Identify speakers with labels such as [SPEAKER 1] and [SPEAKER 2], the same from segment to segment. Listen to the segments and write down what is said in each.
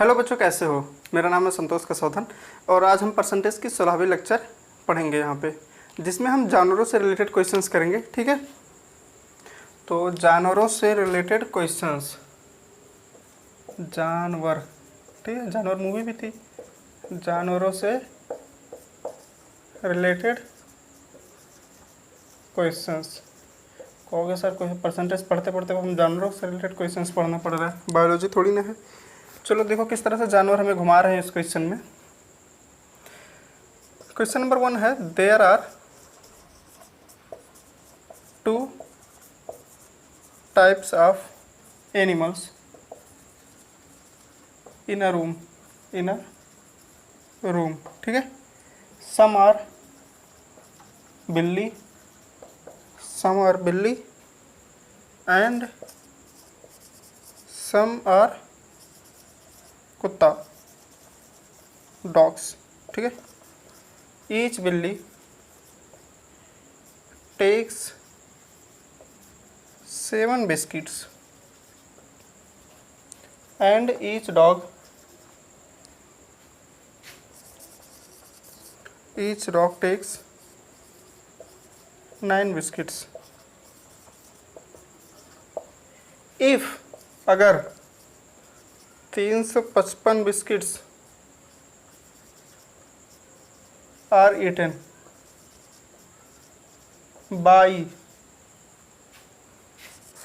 [SPEAKER 1] Hello बच्चों, कैसे हो। मेरा नाम है संतोष कसौधन और आज हम परसेंटेज की 16वीं लेक्चर पढ़ेंगे यहाँ पे, जिसमें हम जानवरों से रिलेटेड क्वेश्चंस करेंगे। ठीक है, तो जानवरों से रिलेटेड क्वेश्चंस, जानवर, ठीक है, जानवर मूवी भी थी। जानवरों से रिलेटेड क्वेश्चंस कहोगे सर, कोई परसेंटेज पढ़ते पढ़ते हम जानवरों से रिलेटेड क्वेश्चंस पढ़ना पड़ रहा है, बायोलॉजी थोड़ी ना है। चलो देखो किस तरह से जानवर हमें घुमा रहे हैं इस क्वेश्चन में। क्वेश्चन नंबर 1 है, there are 2 types of animals in a room, ठीक है। सम आर बिल्ली एंड सम आर कुत्ता, डॉग्स, ठीक है। ईच बिल्ली takes 7 biscuits and each dog takes 9 biscuits if, अगर 355 biscuits are eaten by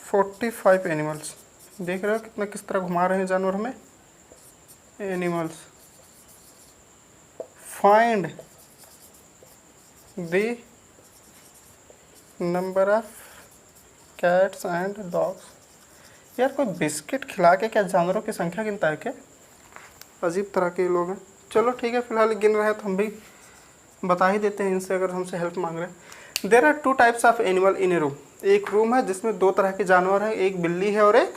[SPEAKER 1] 45 animals. देख रहे हो कितना किस तरह घुमा रहे हैं जानवर हमें। Animals, find the number of cats and dogs. यार कोई बिस्किट खिला के क्या जानवरों की संख्या गिनता है क्या? अजीब तरह के लोग हैं। चलो ठीक है, फिलहाल गिन रहे हैं तो हम भी बता ही देते हैं इनसे, अगर हमसे हेल्प मांग रहे हैं। There are 2 types of animal in a room. एक रूम है जिसमें 2 तरह के जानवर हैं, एक बिल्ली है और एक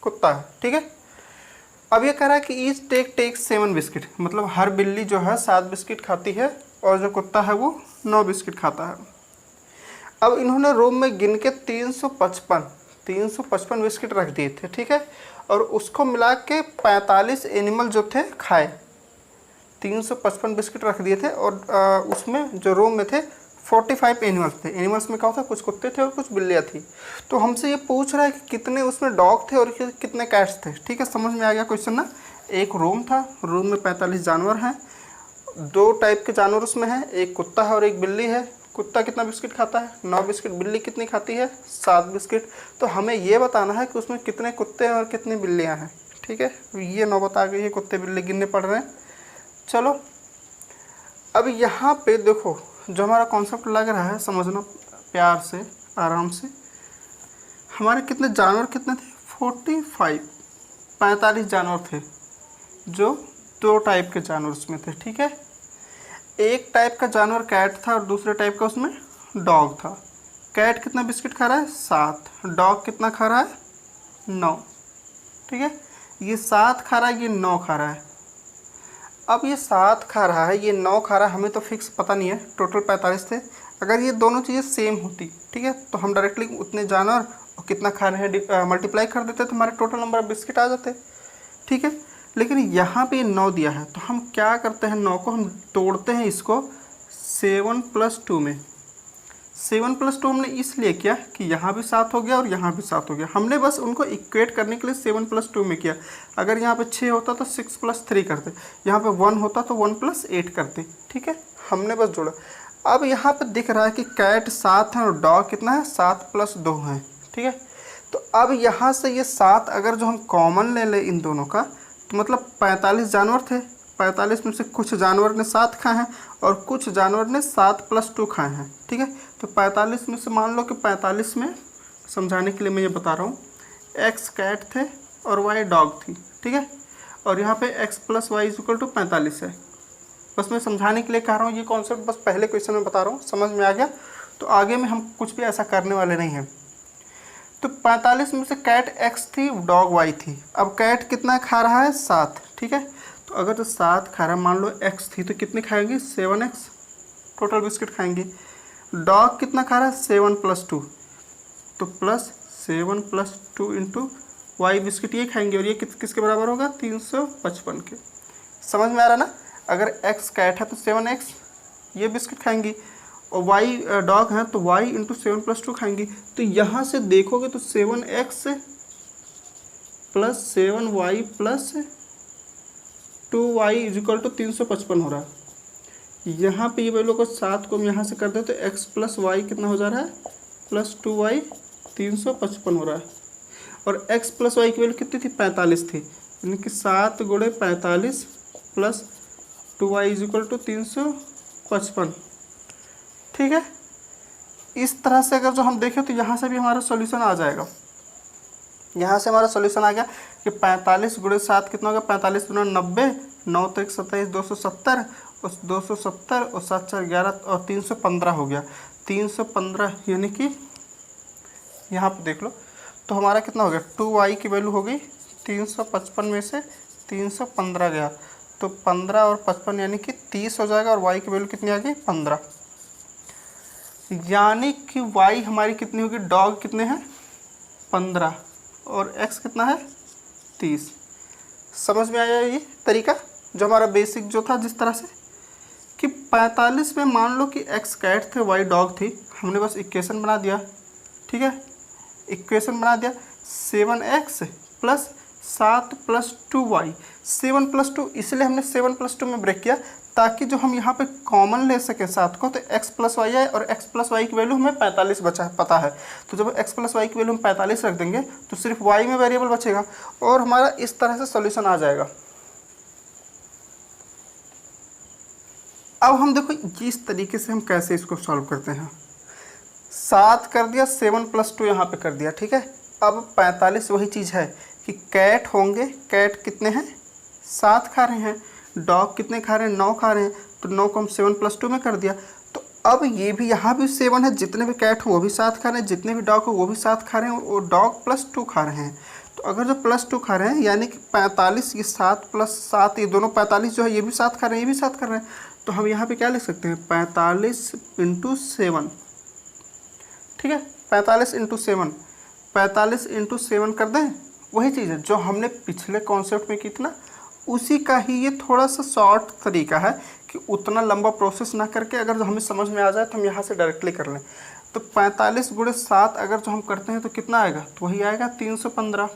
[SPEAKER 1] कुत्ता है, ठीक है। अब ये कह रहा है कि ईच टेक्स 7 बिस्किट, मतलब हर बिल्ली जो है 7 बिस्किट खाती है और जो कुत्ता है वो 9 बिस्किट खाता है। अब इन्होंने रूम में गिन के 355 बिस्किट रख दिए थे, ठीक है, और उसको मिला के 45 एनिमल जो थे खाए। 355 बिस्किट रख दिए थे और उसमें जो रूम में थे 45 एनिमल्स थे। एनिमल्स में क्या होता है, कुछ कुत्ते थे और कुछ बिल्लियाँ थी। तो हमसे ये पूछ रहा है कि कितने उसमें डॉग थे और कितने कैट्स थे, ठीक है। समझ में आ गया क्वेश्चन ना। एक रूम था, रूम में 45 जानवर हैं, 2 टाइप के जानवर उसमें हैं, एक कुत्ता है और एक बिल्ली है। कुत्ता कितना बिस्किट खाता है? 9 बिस्किट। बिल्ली कितनी खाती है? 7 बिस्किट। तो हमें ये बताना है कि उसमें कितने कुत्ते हैं और कितनी बिल्लियाँ हैं, ठीक है। ये नौबत आ गई है, कुत्ते बिल्ली गिनने पड़ रहे हैं। चलो अब यहाँ पे देखो, जो हमारा कॉन्सेप्ट लग रहा है, समझना प्यार से, आराम से। हमारे कितने जानवर कितने थे? 45 जानवर थे, जो 2 टाइप के जानवर उसमें थे, ठीक है। एक टाइप का जानवर कैट था और दूसरे टाइप का उसमें डॉग था। कैट कितना बिस्किट खा रहा है? 7। डॉग कितना खा रहा है? 9, ठीक है। ये 7 खा रहा है, ये 9 खा रहा है। अब ये 7 खा रहा है, ये 9 खा रहा है, हमें तो फिक्स पता नहीं है। टोटल 45 थे। अगर ये दोनों चीज़ें सेम होती, ठीक है, तो हम डायरेक्टली उतने जानवर और कितना खा रहे हैं मल्टीप्लाई कर देते, तो हमारे टोटल नंबर ऑफ बिस्किट आ जाते, ठीक है। लेकिन यहाँ पे 9 दिया है, तो हम क्या करते हैं, 9 को हम तोड़ते हैं इसको 7 + 2 में। 7 + 2 हमने इसलिए किया कि यहाँ भी 7 हो गया और यहाँ भी 7 हो गया। हमने बस उनको इक्वेट करने के लिए 7 + 2 में किया। अगर यहाँ पे 6 होता तो 6 + 3 करते, यहाँ पे 1 होता तो 1 + 8 करते, ठीक है। हमने बस जोड़ा। अब यहाँ पे दिख रहा है कि कैट 7 है और डॉग कितना है? 7 + 2 है, ठीक है। तो अब यहाँ से ये 7 अगर जो हम कॉमन ले लें इन दोनों का, तो मतलब 45 जानवर थे। 45 में से कुछ जानवर ने 7 खाए हैं और कुछ जानवर ने 7 + 2 खाए हैं, ठीक है। तो 45 में से मान लो कि 45 में, समझाने के लिए मैं ये बता रहा हूँ, x कैट थे और y डॉग थी, ठीक है। और यहाँ पे x + y = 45 है। बस मैं समझाने के लिए कह रहा हूँ, ये कॉन्सेप्ट बस पहले क्वेश्चन में बता रहा हूँ, समझ में आ गया। तो आगे में हम कुछ भी ऐसा करने वाले नहीं हैं। तो 45 में से कैट x थी, डॉग y थी। अब कैट कितना खा रहा है? 7, ठीक है। तो अगर तो 7 खा रहा है, मान लो x थी, तो कितनी खाएंगे? 7x टोटल बिस्किट खाएंगे। डॉग कितना खा रहा है? 7 + 2, तो +7 + 2 × वाई बिस्किट ये खाएंगे और ये किसके बराबर होगा 355 के। समझ में आ रहा ना। अगर x कैट है तो 7x ये बिस्किट खाएंगी और y डॉग है तो y इंटू 7 + 2 खाएंगी। तो यहाँ से देखोगे तो 7x + 7y + 2y = 355 हो रहा है। यहाँ पे ये वैल्यू को 7 को हम यहाँ से कर दें तो x + y कितना हो जा रहा है +2y 355 हो रहा है। और x + y की वैल्यू कितनी थी 45 थी, यानी कि 7 × 45 + 2y = 355। ठीक है। इस तरह से अगर जो हम देखें तो यहाँ से भी हमारा सॉल्यूशन आ जाएगा। यहाँ से हमारा सॉल्यूशन आ गया कि 45 × 7 कितना होगा 45 × 90, 9 × 1 27, 270 और 270 और 7 × 4 11 और 315 हो गया। 315 यानी कि यहाँ पे देख लो तो हमारा कितना हो गया 2y की वैल्यू हो गई 355 में से 315 गया तो 15 और 55 यानी कि 30 हो जाएगा और y की वैल्यू कितनी आ गई 15। यानी कि y हमारी कितनी होगी, डॉग कितने हैं 15 और x कितना है 30। समझ में आया ये तरीका जो हमारा बेसिक जो था, जिस तरह से कि 45 में मान लो कि x कैट थे y डॉग थी, हमने बस इक्वेशन बना दिया। ठीक है, इक्वेशन बना दिया 7x + 7 + 2y। 7 + 2 इसलिए हमने 7 + 2 में ब्रेक किया ताकि जो हम यहाँ पे कॉमन ले सकें 7 को तो x + y है और x + y की वैल्यू हमें 45 बचा पता है। तो जब x + y की वैल्यू हम 45 रख देंगे तो सिर्फ y में वेरिएबल बचेगा और हमारा इस तरह से सॉल्यूशन आ जाएगा। अब हम देखो इस तरीके से हम कैसे इसको सॉल्व करते हैं। 7 कर दिया, 7 + 2 यहाँ पे कर दिया। ठीक है, अब 45 वही चीज़ है कि कैट होंगे, कैट कितने हैं 7 खा रहे हैं, डॉग कितने खा रहे हैं 9 खा रहे हैं, तो 9 को हम 7 + 2 में कर दिया। तो अब ये भी यहाँ भी 7 है, जितने भी कैट हो वो भी 7 खा रहे हैं, जितने भी डॉग हो वो भी 7 खा रहे हैं और डॉग +2 खा रहे हैं। तो अगर जो +2 खा रहे हैं यानी कि 45 ये 7 + 7 ये दोनों 45 जो है ये भी 7 खा रहे हैं ये भी 7 खा रहे हैं। तो हम यहाँ पे क्या लिख सकते हैं 45 × 7। ठीक है, 45 × 7, 45 × 7 कर दें। वही चीज़ है जो हमने पिछले कॉन्सेप्ट में की थी ना, उसी का ही ये थोड़ा सा शॉर्ट तरीका है कि उतना लंबा प्रोसेस ना करके अगर जो हमें समझ में आ जाए तो हम यहाँ से डायरेक्टली कर लें। तो 45 × 7 अगर जो हम करते हैं तो कितना आएगा, तो वही आएगा 315,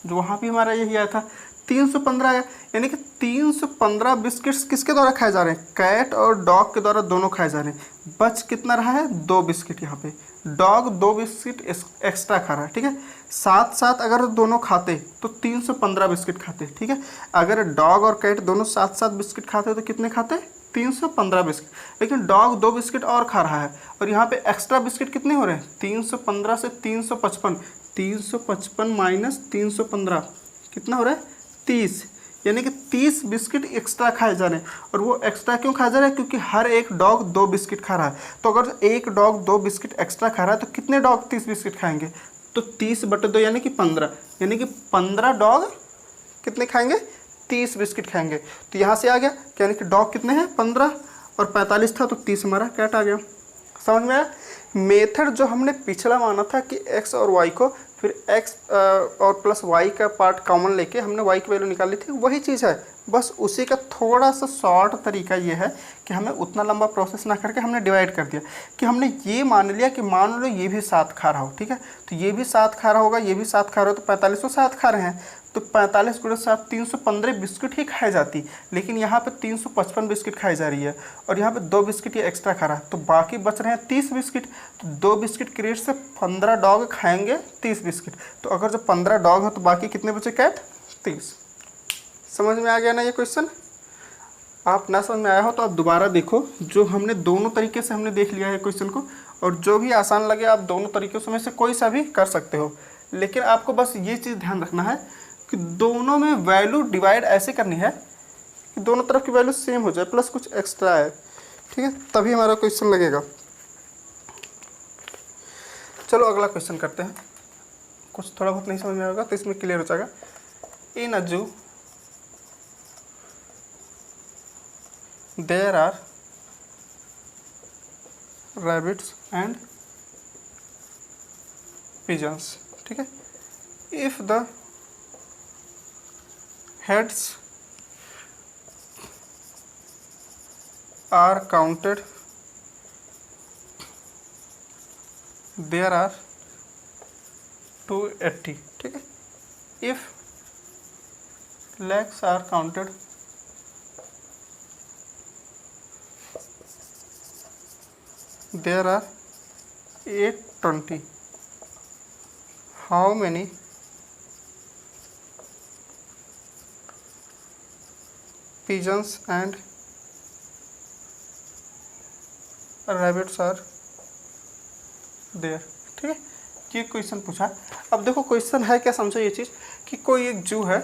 [SPEAKER 1] जो वहाँ भी हमारा यही आया था 315 आया। यानी कि 315 बिस्किट्स किसके द्वारा खाए जा रहे हैं, कैट और डॉग के द्वारा दोनों खाए जा रहे हैं। बच कितना रहा है 2 बिस्किट, यहाँ पे डॉग 2 बिस्किट एक्स्ट्रा खा रहा है। ठीक है, साथ साथ अगर दोनों खाते तो 315 बिस्किट खाते। ठीक है, अगर डॉग और कैट दोनों साथ साथ बिस्किट खाते तो कितने खाते 315 बिस्किट, लेकिन डॉग 2 बिस्किट और खा रहा है और यहाँ पे एक्स्ट्रा बिस्किट कितने हो रहे हैं 315 से 355, 355 - 315 कितना हो रहा है 30, यानी कि 30 बिस्किट एक्स्ट्रा खाए जा रहे हैं। और वो एक्स्ट्रा क्यों खाया जा रहा है, क्योंकि हर एक डॉग 2 बिस्किट खा रहा है। तो अगर एक डॉग 2 बिस्किट एक्स्ट्रा खा रहा है तो कितने डॉग 30 बिस्किट खाएंगे, तो 30/2 यानी कि 15, यानी कि 15 डॉग कितने खाएंगे 30 बिस्किट खाएंगे। तो यहाँ से आ गया यानी कि डॉग कितने हैं 15 और 45 था तो 30 हमारा कैट आ गया। समझ में आया। मेथड जो हमने पिछला माना था कि x और y को फिर x और +y का पार्ट कॉमन लेके हमने y की वैल्यू निकाली थी, वही चीज़ है, बस उसी का थोड़ा सा शॉर्ट तरीका ये है कि हमें उतना लंबा प्रोसेस ना करके हमने डिवाइड कर दिया कि हमने ये मान लिया कि मान लो ये भी 7 खा रहा हो। ठीक है, तो ये भी 7 खा रहा होगा, ये भी 7 खा रहा हो, तो 45 तो 7 खा रहे हैं, तो 45 × 7 315 बिस्किट ही खाई जाती, लेकिन यहाँ पे 355 बिस्किट खाई जा रही है और यहाँ पे 2 बिस्किट ये एक्स्ट्रा खा रहा है, तो बाकी बच रहे हैं 30 बिस्किट। तो 2 बिस्किट क्रिएट से 15 डॉग खाएंगे 30 बिस्किट, तो अगर जो 15 डॉग है तो बाकी कितने बचे कैट 30। समझ में आ गया ना ये क्वेश्चन। आप ना समझ में आया हो तो आप दोबारा देखो, जो हमने दोनों तरीके से हमने देख लिया है क्वेश्चन को, और जो भी आसान लगे आप दोनों तरीकों में से कोई सा भी कर सकते हो। लेकिन आपको बस ये चीज़ ध्यान रखना है कि दोनों में वैल्यू डिवाइड ऐसे करनी है कि दोनों तरफ की वैल्यू सेम हो जाए प्लस कुछ एक्स्ट्रा है। ठीक है, तभी हमारा क्वेश्चन लगेगा। चलो अगला क्वेश्चन करते हैं। कुछ थोड़ा बहुत नहीं समझ में आएगा तो इसमें क्लियर हो जाएगा। In a zoo there are rabbits and pigeons. ठीक है, if the heads are counted there are 280, ठीक है। इफ legs are counted there are 820, how many pigeons and rabbits are there, ठीक है। ये क्वेश्चन पूछा। अब देखो क्वेश्चन है क्या, समझो ये चीज़ कि कोई एक जू है,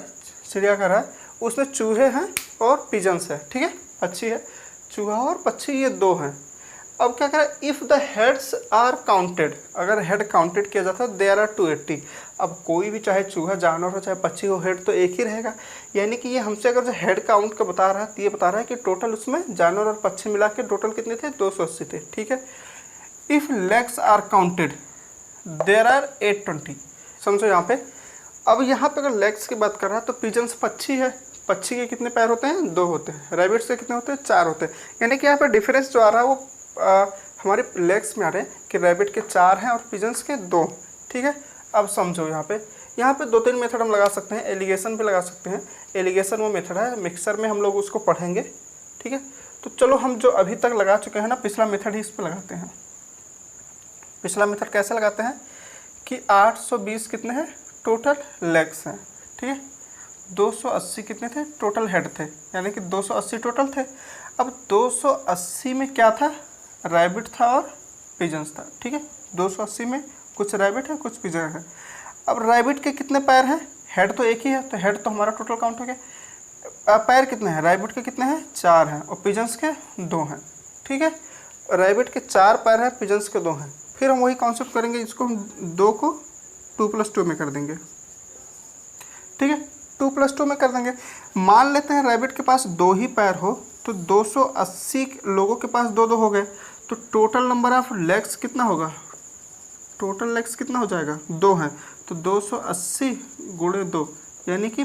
[SPEAKER 1] चिड़ियाघर है, उसमें चूहे हैं और पिजन्स है, ठीक है, पक्षी है, चूहा और पक्षी, ये दो हैं। अब क्या करें, if the heads are counted, अगर हेड काउंटेड किया जाता है देयर आर 280। अब कोई भी चाहे चूहा जानवर हो चाहे पक्षी हो, हेड तो एक ही रहेगा, यानी कि ये हमसे अगर जो हेड काउंट का बता रहा है तो ये बता रहा है कि टोटल उसमें जानवर और पक्षी मिला के टोटल कितने थे, 280 थे, ठीक है। If legs are counted there are 820, समझो यहाँ पे। अब यहाँ पे अगर लेग्स की बात कर रहा है तो पिजन्स पक्षी है, पक्षी के कितने पैर होते हैं, 2 होते हैं। रैबिट्स के कितने होते हैं, 4 होते हैं। यानी कि यहाँ पे डिफरेंस जो आ रहा है वो हमारे लेग्स में आ रहे हैं कि रैबिट के 4 हैं और पिजन्स के 2, ठीक है। अब समझो यहाँ पे 2-3 मेथड हम लगा सकते हैं। एलिगेशन भी लगा सकते हैं, एलिगेशन वो मेथड है, मिक्सर में हम लोग उसको पढ़ेंगे, ठीक है। तो चलो हम जो अभी तक लगा चुके हैं ना, पिछला मेथड ही इस पर लगाते हैं। पिछला मेथड कैसे लगाते हैं कि 820 कितने हैं टोटल लेग्स हैं, ठीक है। 280 कितने थे टोटल हेड थे, यानी कि 280 टोटल थे। अब 280 में क्या था, रैबिट था और पिजन्स था, ठीक है। 280 में कुछ रैबिट है कुछ पिजन है। अब रैबिट के कितने पैर हैं, हेड तो एक ही है, तो हेड तो हमारा टोटल काउंट हो गया। पैर कितने हैं, रैबिट के कितने हैं, 4 हैं और पिजन्स के 2 हैं, ठीक है। रैबिट के 4 पैर हैं, पिजन्स के 2 हैं। फिर हम वही कॉन्सेप्ट करेंगे, इसको हम 2 को 2+2 में कर देंगे, ठीक है। 2+2 में कर देंगे। मान लेते हैं रैबिट के पास 2 ही पैर हो, तो 280 लोगों के पास 2-2 हो गए, तो टोटल नंबर ऑफ लेग्स कितना होगा, टोटल लेग्स कितना हो जाएगा, 2 हैं, तो 280 गुणे 2 यानी कि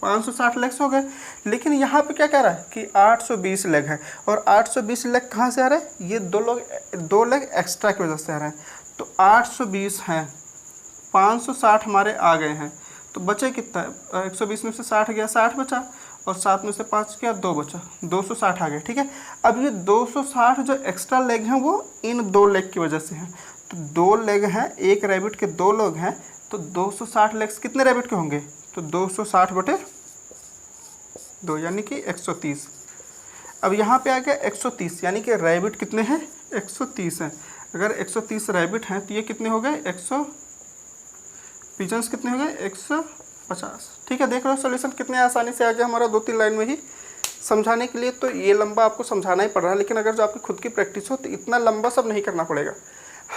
[SPEAKER 1] 560 लेग्स हो गए। लेकिन यहाँ पे क्या कह रहा है कि 820 लेग है, और 820 लेग कहाँ से आ रहा है, ये 2 लेग एक्स्ट्रा की वजह से आ रहे हैं। तो 820 हैं, 560 हमारे आ गए हैं, तो बचे कितना, 120 में से 60 गया, 60 बचा, और 7 में से 5 गया, 2 बचा, 260 आ गए, ठीक है। अब ये 260 जो एक्स्ट्रा लेग हैं वो इन 2 लेग की वजह से हैं। तो 2 लेग हैं, एक रैबिट के 2 लोग हैं, तो 260 लेग्स कितने रैबिट के होंगे, तो 260/2 यानी कि 130। अब यहाँ पे आ गया 130, यानी कि रैबिट कितने हैं, 130 हैं। अगर 130 रैबिट हैं तो ये कितने हो गए, 100, पिजन्स कितने हो गए, 150, ठीक है। देख रहे हो सोल्यूशन कितने आसानी से आ गया हमारा 2-3 लाइन में ही। समझाने के लिए तो ये लंबा आपको समझाना ही पड़ रहा है, लेकिन अगर जो आपकी खुद की प्रैक्टिस हो तो इतना लंबा सब नहीं करना पड़ेगा।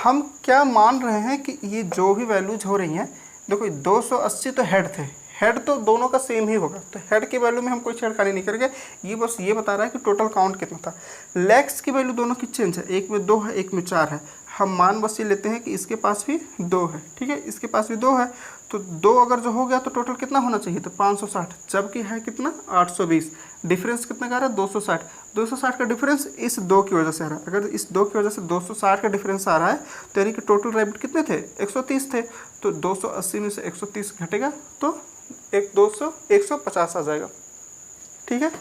[SPEAKER 1] हम क्या मान रहे हैं कि ये जो भी वैल्यूज हो रही हैं, देखो 280 तो हेड थे, हेड तो दोनों का सेम ही होगा, तो हेड की वैल्यू में हम कोई छेड़खानी नहीं करेंगे। ये बस ये बता रहा है कि टोटल काउंट कितना था। लेग्स की वैल्यू दोनों की चेंज है, एक में 2 है एक में 4 है। हम मान बस ये लेते हैं कि इसके पास भी 2 है, ठीक है, इसके पास भी 2 है, तो 2 अगर जो हो गया तो टोटल कितना होना चाहिए, तो 560, जबकि है कितना 820। डिफरेंस कितना का रहा है, 260। 260 का डिफरेंस इस 2 की वजह से आ रहा है। अगर इस 2 की वजह से 260 का डिफरेंस आ रहा है, तो यानी कि टोटल रैबिट कितने थे, 130 थे, तो 280 में से 130 घटेगा तो 150 आ जाएगा, ठीक है।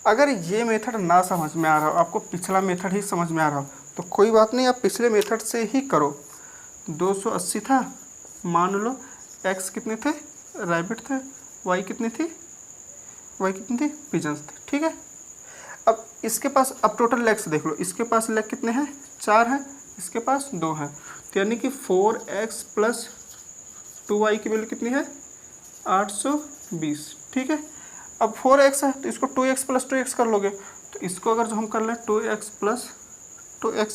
[SPEAKER 1] अगर ये मेथड ना समझ में आ रहा हो, आपको पिछला मेथड ही समझ में आ रहा हो, तो कोई बात नहीं, आप पिछले मेथड से ही करो। 280 था, मान लो x कितने थे, रैबिट थे, y कितनी थी, पिजन्स थे, ठीक है। अब इसके पास, अब टोटल लेग्स देख लो, इसके पास लेग कितने हैं, 4 हैं, इसके पास 2 हैं, तो यानी कि 4x + 2y की वैल्यू कितनी है, 820, ठीक है। अब 4x है तो इसको 2x + 2x कर लोगे, तो इसको अगर जो हम कर लें 2x + 2y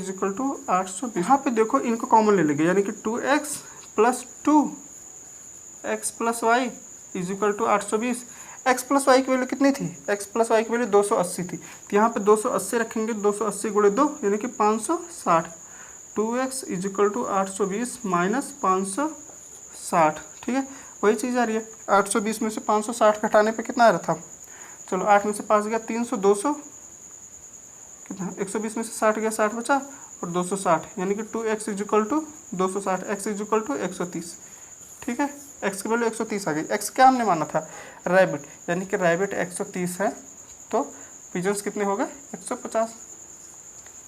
[SPEAKER 1] = 820। यहाँ पे देखो इनको कॉमन ले लेंगे, यानी कि 2x + 2x + y = 820। x + y की वैल्यू कितनी थी, x + y की वैल्यू 280 थी, तो यहाँ पे 280 रखेंगे, 280 × 2 यानी कि 560, 2x इजिकल टू 820 माइनस 560, ठीक है, वही चीज़ आ रही है। 820 में से 560 घटाने पे कितना आ रहा था, चलो 8 में से 5 गया 300, 200 कितना, 120 में से 60 गया 60 बचा और 260, यानी कि 2x is equal to 260, x is equal to 130, ठीक है, x की वैल्यू 130 आ गई। x क्या हमने माना था, रैबिट, यानी कि रैबिट 130 है तो पिजन्स कितने हो गए 150।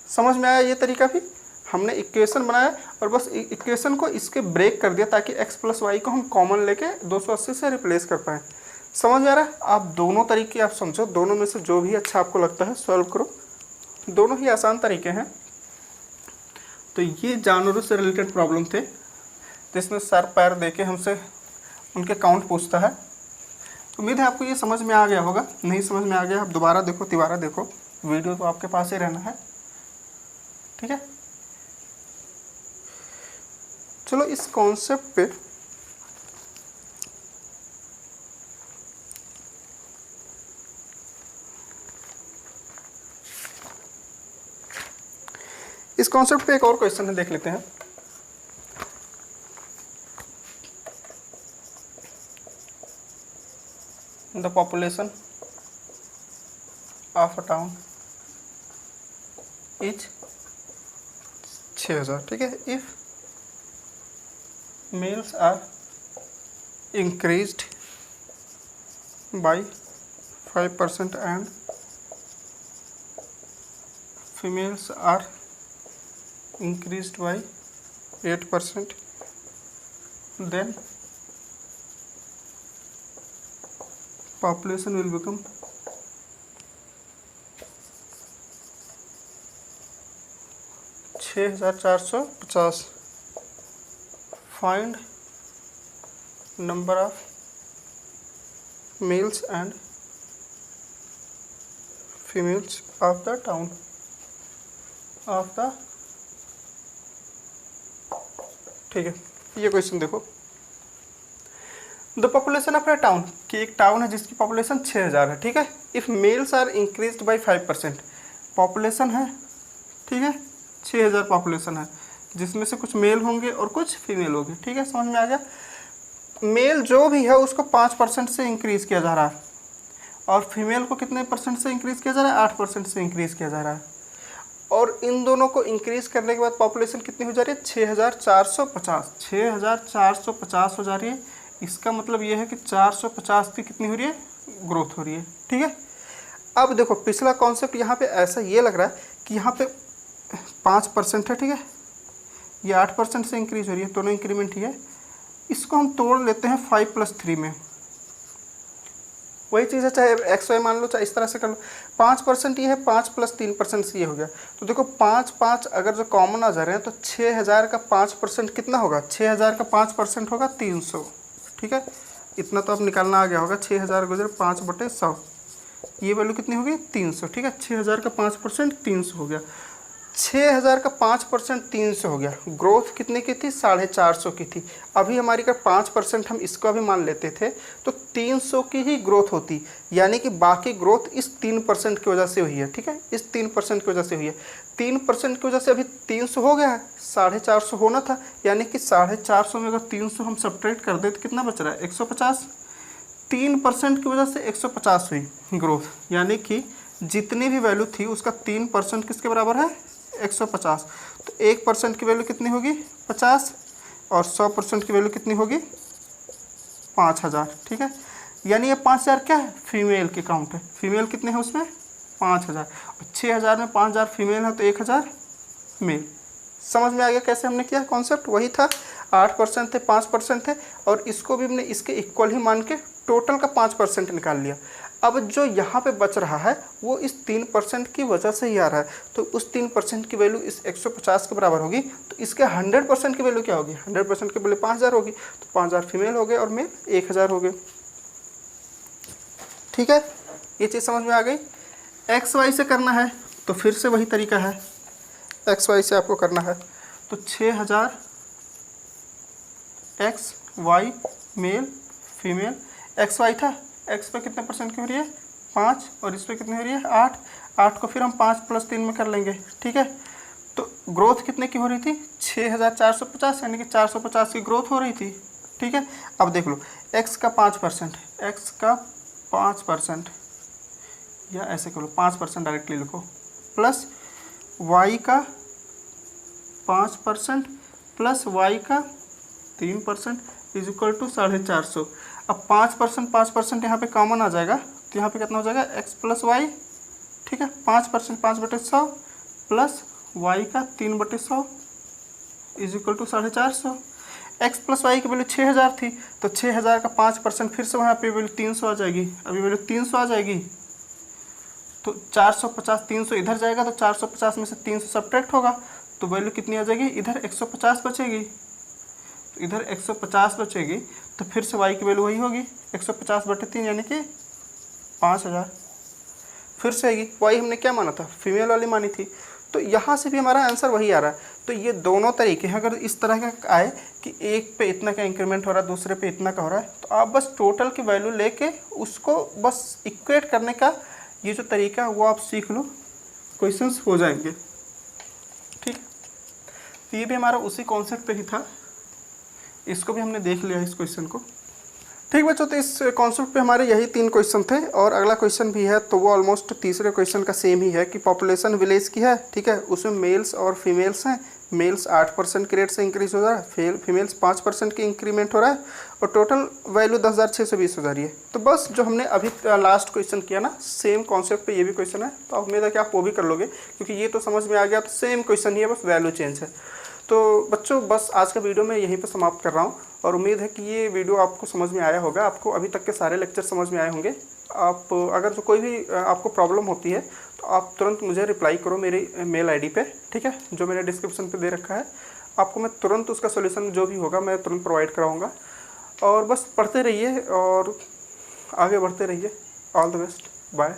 [SPEAKER 1] समझ में आया ये तरीका भी, हमने इक्वेशन बनाया और बस इक्वेशन को इसके ब्रेक कर दिया ताकि x प्लस वाई को हम कॉमन लेके 280 से रिप्लेस कर पाएँ। समझ में आ रहा है, आप दोनों तरीके आप समझो, दोनों में से जो भी अच्छा आपको लगता है सॉल्व करो, दोनों ही आसान तरीके हैं। तो ये जानवरों से रिलेटेड प्रॉब्लम थे जिसमें सर पैर देके हमसे उनके काउंट पूछता है। उम्मीद है आपको ये समझ में आ गया होगा, नहीं समझ में आ गया आप दोबारा देखो तिबारा देखो, वीडियो तो आपके पास ही रहना है, ठीक है। चलो इस कॉन्सेप्ट पे एक और क्वेश्चन है, देख लेते हैं। The population of a town is 6000, ठीक है। If males are increased by 5% and females are increased by 8%, then population will become 6450. Find number of males and females of the town of the, ठीक है। ये question देखो, the population of A town, कि एक town है जिसकी population 6000 है, ठीक है। If males are increased by 5%, population है, ठीक है, 6000 पॉपुलेशन है जिसमें से कुछ मेल होंगे और कुछ फीमेल होंगे, ठीक है, समझ में आ गया। मेल जो भी है उसको 5% से इंक्रीज़ किया जा रहा है और फीमेल को कितने परसेंट से इंक्रीज़ किया जा रहा है, 8% से इंक्रीज़ किया जा रहा है, और इन दोनों को इंक्रीज़ करने के बाद पॉपुलेशन कितनी हो जा रही है, 6450, 6450 हो जा रही है। इसका मतलब ये है कि 450 की कितनी हो रही है, ग्रोथ हो रही है, ठीक है। अब देखो पिछला कॉन्सेप्ट यहाँ पे ऐसा ये लग रहा है कि यहाँ पे 5% है, ठीक है, ये 8% से इंक्रीज़ हो रही है, दोनों इंक्रीमेंट ही है। इसको हम तोड़ लेते हैं 5 + 3 में, वही चीज़ है, चाहे एक्स वाई मान लो चाहे इस तरह से कर लो। 5% ये है, 5 + 3% से ये हो गया, तो देखो 5 अगर जो कॉमन आ जा रहे हैं तो 6000 का 5% कितना होगा, 6000 का 5% होगा 300, ठीक है। इतना तो अब निकालना आ गया होगा, 6000 गुजर 5/100, ये वैल्यू कितनी होगी 300, ठीक है। 6000 का 5% 300 हो गया, 6000 का 5% 300 हो गया। ग्रोथ कितने की थी, 450 की थी। अभी हमारी का 5% हम इसको भी मान लेते थे तो 300 की ही ग्रोथ होती, यानी कि बाकी ग्रोथ इस 3% की वजह से हुई है, ठीक है, इस 3% की वजह से हुई है। 3% की वजह से अभी 300 हो गया है, 450 होना था, यानी कि 450 में अगर 300 हम सब्ट्रैक्ट कर दें तो कितना बच रहा है, 150। 3% की वजह से 150 हुई ग्रोथ, यानी कि जितनी भी वैल्यू थी उसका 3% किसके बराबर है, 150। तो 1% की वैल्यू कितनी होगी, 50, और 100% की वैल्यू कितनी होगी, 5000, ठीक है। यानी ये 5000 क्या है, फीमेल की काउंट है। फीमेल कितने हैं उसमें, 5000, और 6000 में 5000 फीमेल है तो 1000 मेल। समझ में आ गया कैसे हमने किया, कॉन्सेप्ट वही था। 8% थे, 5% थे, और इसको भी हमने इसके इक्वल ही मान के टोटल का 5% निकाल लिया। अब जो यहाँ पे बच रहा है वो इस 3% की वजह से ही आ रहा है, तो उस 3% की वैल्यू इस 150 के बराबर होगी, तो इसके 100% की वैल्यू क्या होगी, 100% की वैल्यू 5000 होगी, तो 5000 फीमेल हो गए और मेल 1000 हो गए, ठीक है। ये चीज़ समझ में आ गई। एक्स वाई से करना है तो फिर से वही तरीका है, एक्स वाई से आपको करना है तो 6000 x y male female, x y था, एक्स पे कितने परसेंट की हो रही है, 5, और इस पर कितनी हो रही है, 8 को फिर हम 5 + 3 में कर लेंगे, ठीक है। तो ग्रोथ कितने की हो रही थी, 6450, यानी कि 450 की ग्रोथ हो रही थी। ठीक है, अब देख लो x का 5%, x का 5%, या ऐसे करो 5% डायरेक्टली लिखो, प्लस y का 5% प्लस y का 3% इज इक्वल टू 450। अब 5% यहाँ पे कॉमन आ जाएगा, तो यहाँ पे कितना हो जाएगा, x प्लस वाई। ठीक है, 5% 5/100 प्लस y का 3/100 is equal to 450। x plus y की वैल्यू 6000 थी, तो 6000 का 5% फिर से वहाँ पे वैल्यू 300 आ जाएगी। अभी वैल्यू 300 आ जाएगी, तो 450, 300 इधर जाएगा तो 450 में से 300 सब्ट्रैक्ट होगा, तो वैल्यू कितनी आ जाएगी, इधर 150 बचेगी। तो इधर 150 बचेगी, तो फिर से y की वैल्यू वही होगी 150/3, यानी कि 5000 फिर से आएगी। y हमने क्या माना था, फीमेल वाली मानी थी, तो यहाँ से भी हमारा आंसर वही आ रहा है। तो ये दोनों तरीके हैं, अगर इस तरह का आए कि एक पे इतना का इंक्रीमेंट हो रहा है, दूसरे पे इतना का हो रहा है, तो आप बस टोटल की वैल्यू लेके उसको बस इक्वेट करने का ये जो तरीका है वो आप सीख लो, क्वेश्चंस हो जाएंगे। ठीक, तो ये भी हमारा उसी कॉन्सेप्ट पे ही था, इसको भी हमने देख लिया इस क्वेश्चन को। ठीक बच्चों, तो इस कॉन्सेप्ट पे हमारे यही 3 क्वेश्चन थे, और अगला क्वेश्चन भी है, तो वो ऑलमोस्ट तीसरे क्वेश्चन का सेम ही है कि पॉपुलेशन विलेज की है। ठीक है, उसमें मेल्स और फीमेल्स हैं, मेल्स 8% के रेट से इंक्रीज हो रहा है, फीमेल्स 5% की इंक्रीमेंट हो रहा है, और टोटल वैल्यू 10,620 हो जा रही है। तो बस जो हमने अभी लास्ट क्वेश्चन किया ना, सेम कॉन्सेप्ट पे ये भी क्वेश्चन है, तो उम्मीद है कि आप वो भी कर लोगे, क्योंकि ये तो समझ में आ गया, तो सेम क्वेश्चन ही है, बस वैल्यू चेंज है। तो बच्चों बस आज का वीडियो मैं यहीं पर समाप्त कर रहा हूँ, और उम्मीद है कि ये वीडियो आपको समझ में आया होगा, आपको अभी तक के सारे लेक्चर समझ में आए होंगे। आप अगर जो कोई भी आपको प्रॉब्लम होती है, तो आप तुरंत मुझे रिप्लाई करो मेरी मेल आईडी पे, ठीक है, जो मैंने डिस्क्रिप्शन पे दे रखा है। आपको मैं तुरंत उसका सोल्यूशन जो भी होगा मैं तुरंत प्रोवाइड कराऊँगा। और बस पढ़ते रहिए और आगे बढ़ते रहिए। All the best, bye.